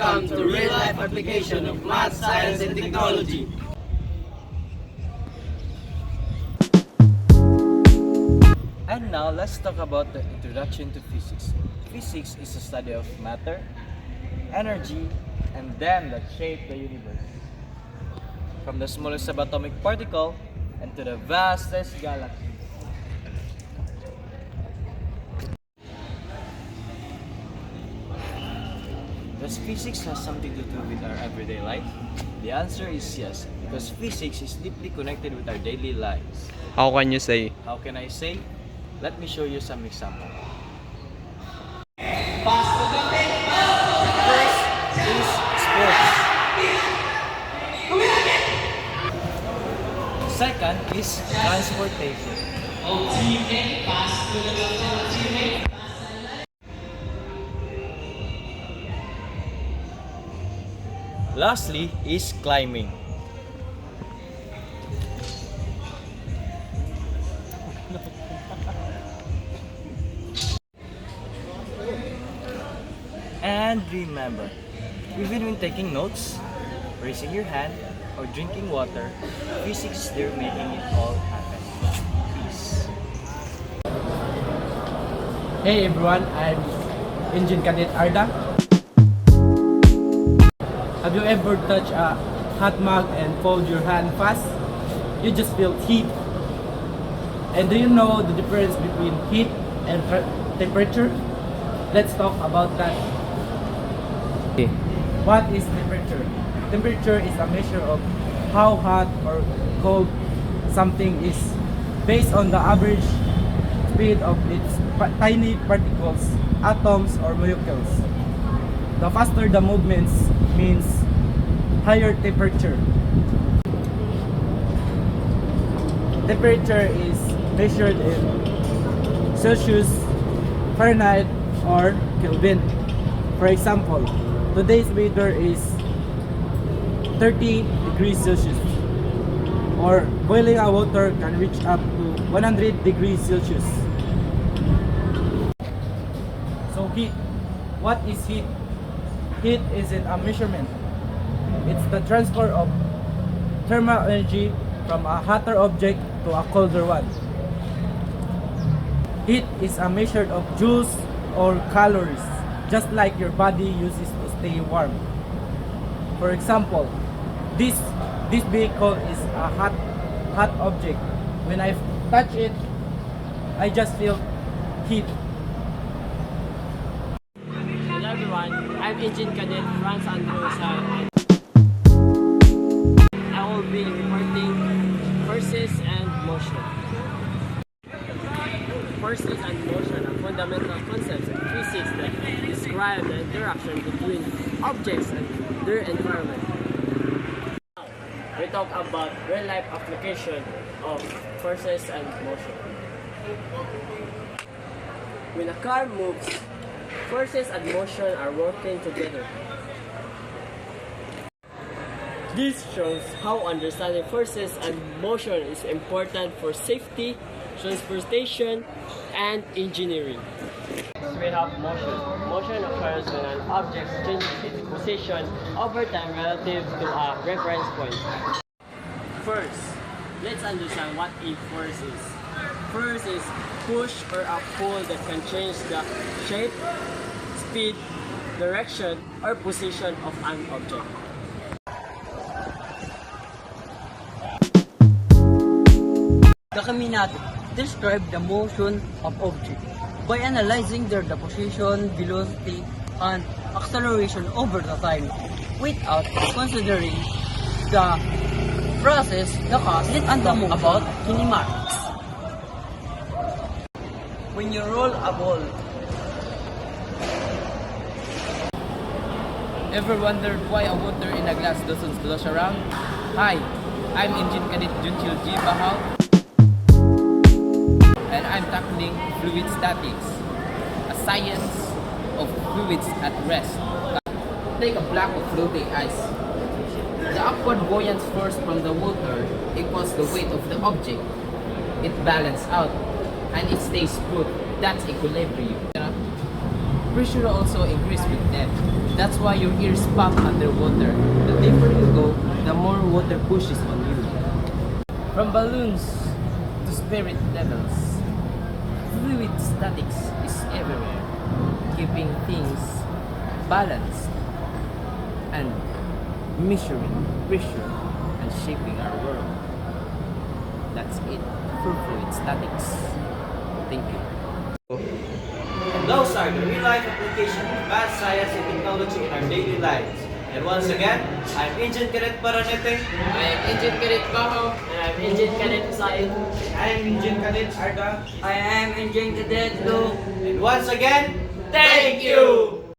welcome to real-life application of math, science, and technology. And now let's talk about the introduction to physics. Physics is the study of matter, energy, and them that shape the universe. From the smallest subatomic particle and to the vastest galaxy. Does physics have something to do with our everyday life? The answer is yes, because physics is deeply connected with our daily lives. How can you say? How can I say? Let me show you some examples. First is sports. Second is transportation. Lastly is climbing. And remember, even when taking notes, raising your hand, or drinking water, physics is there making it all happen. Peace. Hey everyone, I'm Engine Cadet Arda. Have you ever touched a hot mug and fold your hand fast? You just feel heat. And do you know the difference between heat and temperature? Let's talk about that. What is temperature? Temperature is a measure of how hot or cold something is based on the average speed of its tiny particles, atoms or molecules. The faster the movements means higher temperature. Temperature is measured in Celsius, Fahrenheit or Kelvin. For example, today's weather is 30 degrees Celsius, or boiling a water can reach up to 100 degrees Celsius. So heat. What is heat? Heat isn't a measurement. It's the transfer of thermal energy from a hotter object to a colder one. Heat is a measure of joules or calories, just like your body uses to stay warm. For example, this vehicle is a hot object. When I touch it, I just feel heat. Hello everyone, I'm Engine Cadet Franz Andrews. I will be reporting forces and motion. Forces and motion are fundamental concepts in physics that describe the interaction between objects and their environment. Now, we talk about real-life application of forces and motion. When a car moves, forces and motion are working together. This shows how understanding forces and motion is important for safety, transportation, and engineering. We have motion. Motion occurs when an object changes its position over time relative to a reference point. First, let's understand what a force is. Force is push or a pull that can change the shape, speed, direction, or position of an object. The Caminati describe the motion of objects by analyzing their position, velocity, and acceleration over the time, without considering the process, the cause, and the motion about kinematics. When you roll a ball, Ever wondered why a water in a glass doesn't slosh around? Hi, I'm Engine Cadet G. Bajao, and I'm tackling fluid statics, a science of fluids at rest. Take a block of floating ice. The upward buoyant force from the water equals the weight of the object. It balances out, and it stays put. That's equilibrium. Pressure also increases with depth. That's why your ears pop underwater. The deeper you go, the more water pushes on you. From balloons to spirit levels, fluid statics is everywhere, keeping things balanced and measuring pressure and shaping our world. That's it for fluid statics. Thank you. And those are the real-life applications of math, science, and technology in our daily lives. And once again, I'm Engine Cadet Paranete. I am Engine Cadet Bajao. And I'm Engine Cadet Husain. I am Engine Cadet Arda. I am Engine Cadet Lu. And once again, thank you!